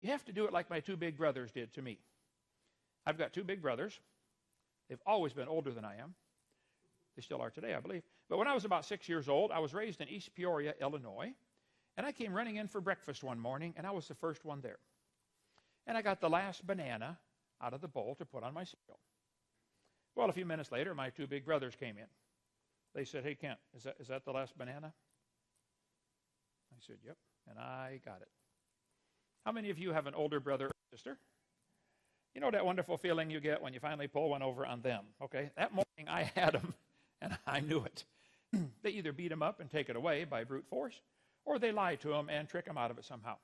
You have to do it like my two big brothers did to me. I've got two big brothers. They've always been older than I am. They still are today, I believe. But when I was about 6 years old, I was raised in East Peoria, Illinois. And I came running in for breakfast one morning, and I was the first one there. And I got the last banana out of the bowl to put on my cereal. Well, a few minutes later, my two big brothers came in. They said, "Hey, Kent, is that the last banana?" I said, "Yep," and I got it. How many of you have an older brother or sister? You know that wonderful feeling you get when you finally pull one over on them, okay? That morning I had them, and I knew it. They either beat him up and take it away by brute force, or they lie to him and trick him out of it somehow.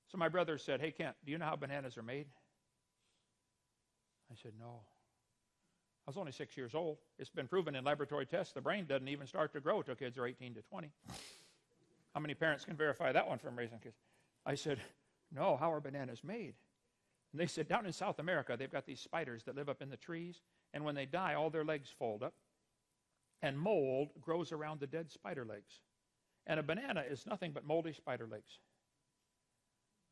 So my brother said, "Hey, Kent, do you know how bananas are made?" I said, "No." I was only 6 years old. It's been proven in laboratory tests the brain doesn't even start to grow till kids are 18 to 20. How many parents can verify that one from raising kids? I said, "No, how are bananas made?" And they said, down in South America, they've got these spiders that live up in the trees, and when they die, all their legs fold up, and mold grows around the dead spider legs. And a banana is nothing but moldy spider legs.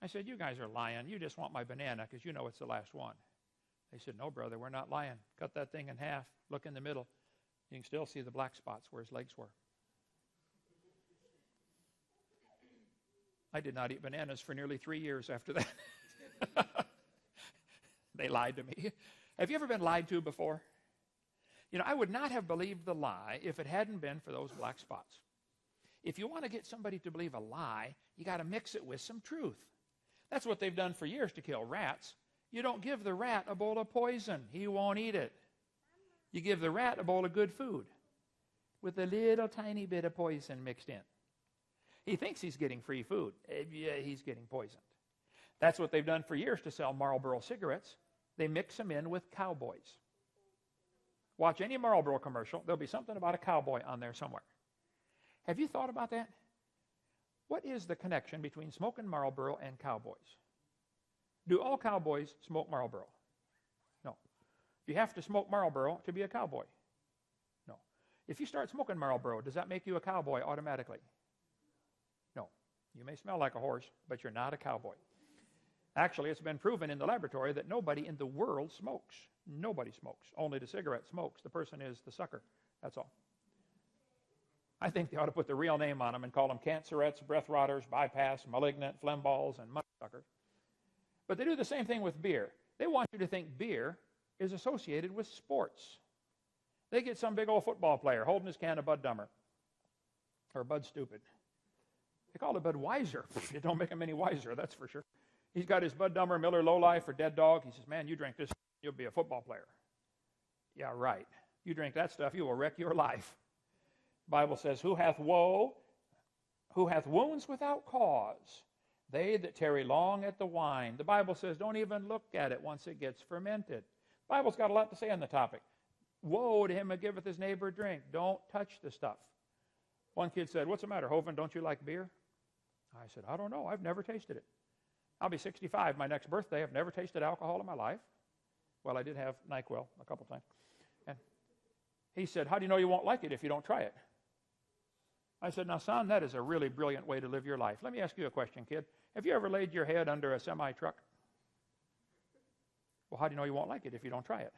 I said, "You guys are lying. You just want my banana because you know it's the last one." They said, "No, brother, we're not lying. Cut that thing in half. Look in the middle. You can still see the black spots where his legs were." I did not eat bananas for nearly 3 years after that. They lied to me. Have you ever been lied to before? You know, I would not have believed the lie if it hadn't been for those black spots. If you want to get somebody to believe a lie, you got to mix it with some truth. That's what they've done for years to kill rats. You don't give the rat a bowl of poison. He won't eat it. You give the rat a bowl of good food with a little tiny bit of poison mixed in. He thinks he's getting free food. Yeah, he's getting poisoned. That's what they've done for years to sell Marlboro cigarettes. They mix them in with cowboys. Watch any Marlboro commercial. There'll be something about a cowboy on there somewhere. Have you thought about that? What is the connection between smoking Marlboro and cowboys? Do all cowboys smoke Marlboro? No. You have to smoke Marlboro to be a cowboy? No. If you start smoking Marlboro, does that make you a cowboy automatically? No. You may smell like a horse, but you're not a cowboy. Actually, it's been proven in the laboratory that nobody in the world smokes. Nobody smokes. Only the cigarette smokes. The person is the sucker. That's all. I think they ought to put the real name on them and call them cancerettes, breath rotters, bypass, malignant, phlegm balls, and money suckers. But they do the same thing with beer. They want you to think beer is associated with sports. They get some big old football player holding his can of Bud Dummer or Bud Stupid. They call it Budweiser. It don't make him any wiser, that's for sure. He's got his Bud Dummer, Miller Low Life, or Dead Dog. He says, "Man, you drink this, you'll be a football player." Yeah, right. You drink that stuff, you will wreck your life. The Bible says, who hath wounds without cause? They that tarry long at the wine. The Bible says, don't even look at it once it gets fermented. The Bible's got a lot to say on the topic. Woe to him that giveth his neighbor drink. Don't touch the stuff. One kid said, "What's the matter, Hovind? Don't you like beer?" I said, "I don't know. I've never tasted it. I'll be 65 my next birthday. I've never tasted alcohol in my life." Well, I did have NyQuil a couple times. And he said, "How do you know you won't like it if you don't try it?" I said, "Now, son, that is a really brilliant way to live your life. Let me ask you a question, kid. Have you ever laid your head under a semi-truck?" "Well, how do you know you won't like it if you don't try it?"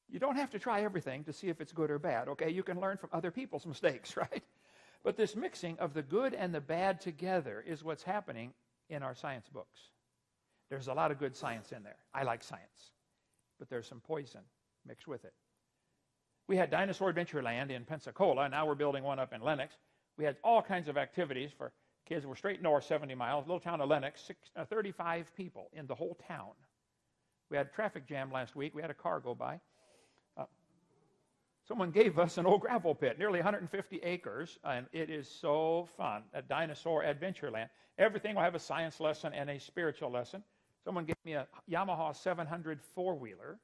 You don't have to try everything to see if it's good or bad, okay? You can learn from other people's mistakes, right? But this mixing of the good and the bad together is what's happening in our science books. There's a lot of good science in there. I like science. But there's some poison mixed with it. We had Dinosaur Adventureland in Pensacola, and now we're building one up in Lenox. We had all kinds of activities for kids. We're straight north 70 miles, little town of Lenox, 35 people in the whole town. We had a traffic jam last week. We had a car go by. Someone gave us an old gravel pit, nearly 150 acres, and it is so fun at Dinosaur Adventureland. Everything will have a science lesson and a spiritual lesson. Someone gave me a Yamaha 700 four-wheeler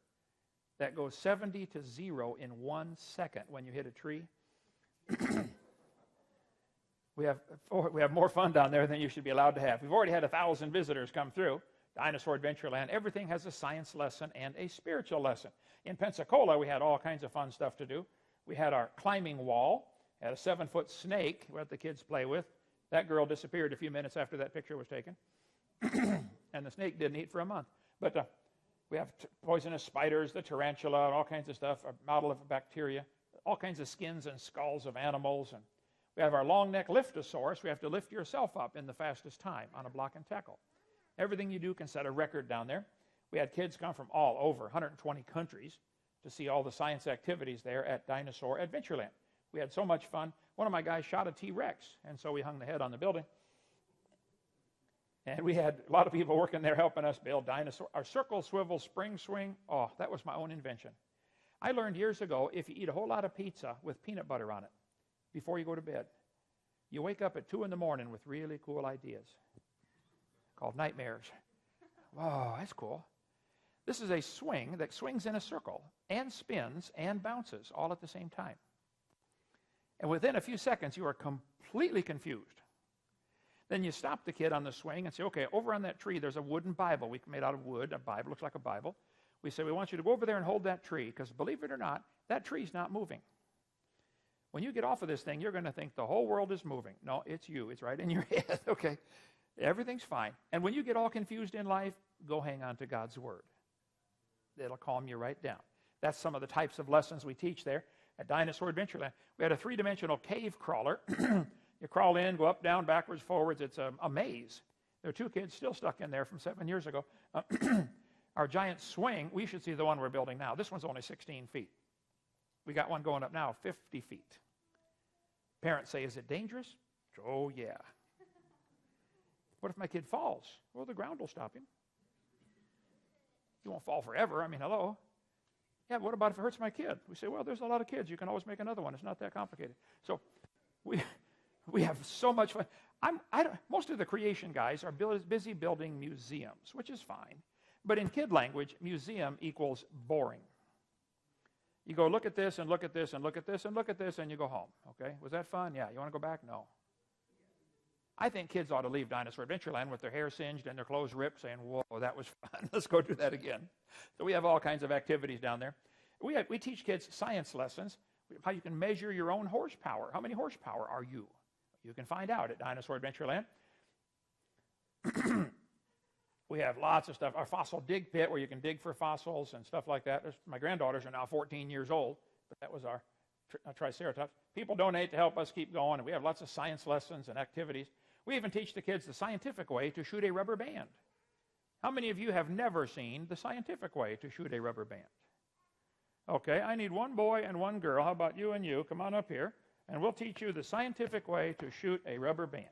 that goes 70 to 0 in 1 second when you hit a tree. We have more fun down there than you should be allowed to have. We've already had 1,000 visitors come through Dinosaur Adventureland. Everything has a science lesson and a spiritual lesson. In Pensacola, we had all kinds of fun stuff to do. We had our climbing wall, had a 7-foot snake that the kids play with. That girl disappeared a few minutes after that picture was taken. And the snake didn't eat for a month. But we have poisonous spiders, the tarantula, and all kinds of stuff, a model of bacteria, all kinds of skins and skulls of animals. And we have our long-neck liftosaurus. We have to lift yourself up in the fastest time on a block and tackle. Everything you do can set a record down there. We had kids come from all over, 120 countries, to see all the science activities there at Dinosaur Adventureland. We had so much fun. One of my guys shot a T-Rex, and so we hung the head on the building. And we had a lot of people working there helping us build dinosaur. Our circle, swivel, spring, swing, oh, that was my own invention. I learned years ago, if you eat a whole lot of pizza with peanut butter on it before you go to bed, you wake up at 2 in the morning with really cool ideas called nightmares. Whoa, that's cool. This is a swing that swings in a circle and spins and bounces all at the same time. And within a few seconds, you are completely confused. Then you stop the kid on the swing and say, okay, over on that tree, there's a wooden Bible we made out of wood. A Bible looks like a Bible. We say, we want you to go over there and hold that tree, because believe it or not, that tree's not moving. When you get off of this thing, you're going to think the whole world is moving. No, it's you. It's right in your head, okay? Everything's fine. And when you get all confused in life, go hang on to God's Word. It'll calm you right down. That's some of the types of lessons we teach there at Dinosaur Adventureland. We had a 3-dimensional cave crawler. You crawl in, go up, down, backwards, forwards. It's a maze. There are 2 kids still stuck in there from 7 years ago. Our giant swing, we should see the one we're building now. This one's only 16 feet. We got one going up now, 50 feet. Parents say, is it dangerous? Oh, yeah. What if my kid falls? Well, the ground will stop him. He won't fall forever. I mean, hello. Yeah, but what about if it hurts my kid? We say, well, there's a lot of kids. You can always make another one. It's not that complicated. So we have so much fun. Most of the creation guys are busy building museums, which is fine. But in kid language, museum equals boring. You go look at this and look at this and look at this and look at this, and you go home. Okay? Was that fun? Yeah. You want to go back? No. I think kids ought to leave Dinosaur Adventureland with their hair singed and their clothes ripped, saying, whoa, that was fun. Let's go do that again. So we have all kinds of activities down there. We teach kids science lessons, how you can measure your own horsepower. How many horsepower are you? You can find out at Dinosaur Adventureland. We have lots of stuff. Our fossil dig pit, where you can dig for fossils and stuff like that. My granddaughters are now 14 years old, but that was our Triceratops. People donate to help us keep going, and we have lots of science lessons and activities. We even teach the kids the scientific way to shoot a rubber band. How many of you have never seen the scientific way to shoot a rubber band? Okay, I need one boy and one girl. How about you and you? Come on up here, and we'll teach you the scientific way to shoot a rubber band.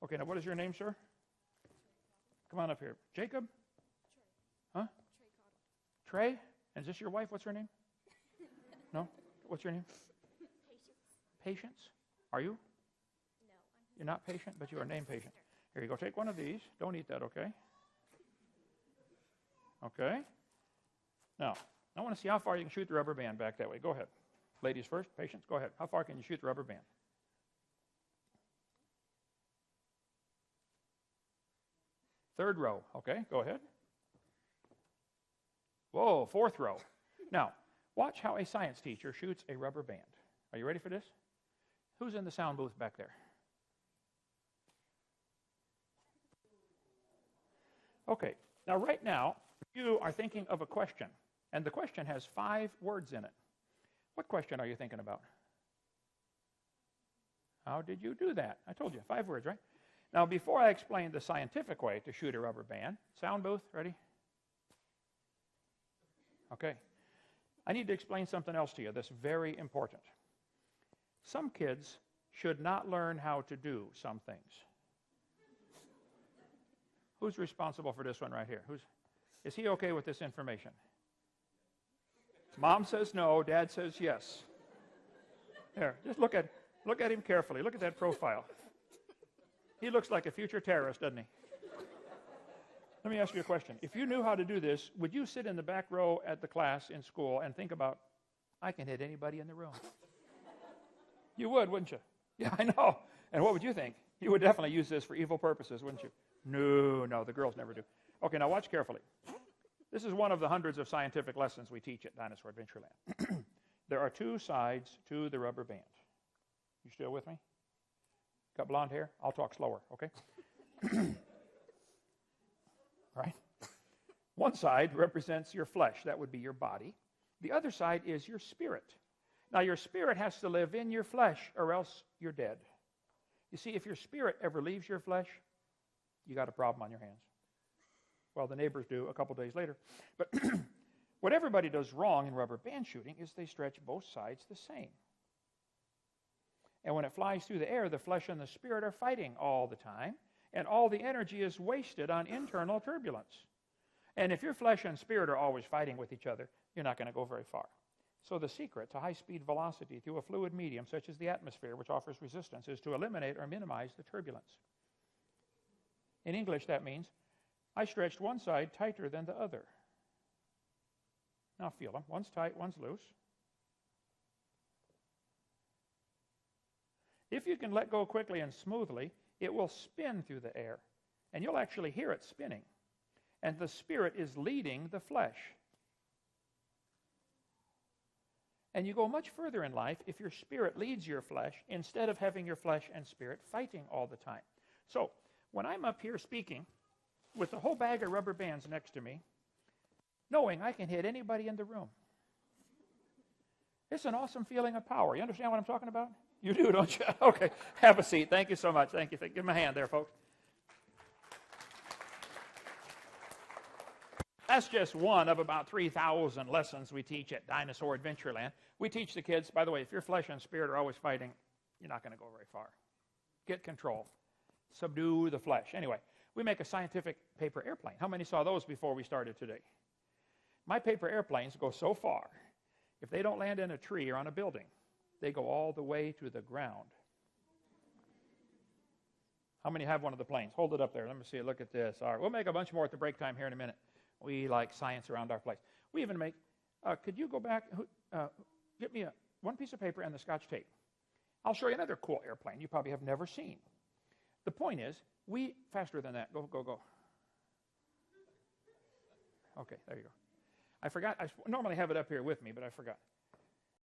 Okay, now what is your name, sir? Come on up here. Jacob? Trey. Huh? Trey? And is this your wife? What's her name? No? What's your name? Patience. Are you? No. You're not patient, but you are named Patient. Here you go. Take one of these. Don't eat that, okay? Okay. Now, I want to see how far you can shoot the rubber band back that way. Go ahead. Ladies first. Patience, go ahead. How far can you shoot the rubber band? Third row. Okay, go ahead. Whoa, fourth row. Now, watch how a science teacher shoots a rubber band. Are you ready for this? Who's in the sound booth back there? Okay, now right now, you are thinking of a question, and the question has 5 words in it. What question are you thinking about? How did you do that? I told you, 5 words, right? Now, before I explain the scientific way to shoot a rubber band, sound booth, ready? Okay. I need to explain something else to you that's very important. Some kids should not learn how to do some things. Who's responsible for this one right here? Is he okay with this information? Mom says no, Dad says yes. There, just look at him carefully. Look at that profile. He looks like a future terrorist, doesn't he? Let me ask you a question. If you knew how to do this, would you sit in the back row at the class in school and think about, I can hit anybody in the room? You would, wouldn't you? Yeah, I know. And what would you think? You would definitely use this for evil purposes, wouldn't you? No, the girls never do. Okay, now watch carefully. This is one of the hundreds of scientific lessons we teach at Dinosaur Adventureland. There are 2 sides to the rubber band. You still with me? Got blonde hair? I'll talk slower, okay? Right? One side represents your flesh. That would be your body. The other side is your spirit. Now, your spirit has to live in your flesh, or else you're dead. You see, if your spirit ever leaves your flesh, you got a problem on your hands. Well, the neighbors do a couple days later. But what everybody does wrong in rubber band shooting is they stretch both sides the same. And when it flies through the air, the flesh and the spirit are fighting all the time, and all the energy is wasted on internal turbulence. And if your flesh and spirit are always fighting with each other, you're not going to go very far. So the secret to high-speed velocity through a fluid medium, such as the atmosphere, which offers resistance, is to eliminate or minimize the turbulence. In English, that means I stretched one side tighter than the other. Now feel them. One's tight, one's loose. If you can let go quickly and smoothly, it will spin through the air, and you'll actually hear it spinning. And the spirit is leading the flesh. And you go much further in life if your spirit leads your flesh instead of having your flesh and spirit fighting all the time. So, when I'm up here speaking with a whole bag of rubber bands next to me, knowing I can hit anybody in the room, it's an awesome feeling of power. You understand what I'm talking about? You do, don't you? Okay, have a seat. Thank you so much. Thank you. Give him a hand there, folks. That's just one of about 3,000 lessons we teach at Dinosaur Adventureland. We teach the kids, by the way, if your flesh and spirit are always fighting, you're not going to go very far. Get control. Subdue the flesh. Anyway, we make a scientific paper airplane. How many saw those before we started today? My paper airplanes go so far, if they don't land in a tree or on a building, they go all the way to the ground. How many have one of the planes? Hold it up there. Let me see it. Look at this. All right, we'll make a bunch more at the break time here in a minute. We like science around our place. We even make, could you go back, get me one piece of paper and the Scotch tape. I'll show you another cool airplane you probably have never seen. The point is, faster than that. Go. Okay, there you go. I forgot, I normally have it up here with me, but I forgot.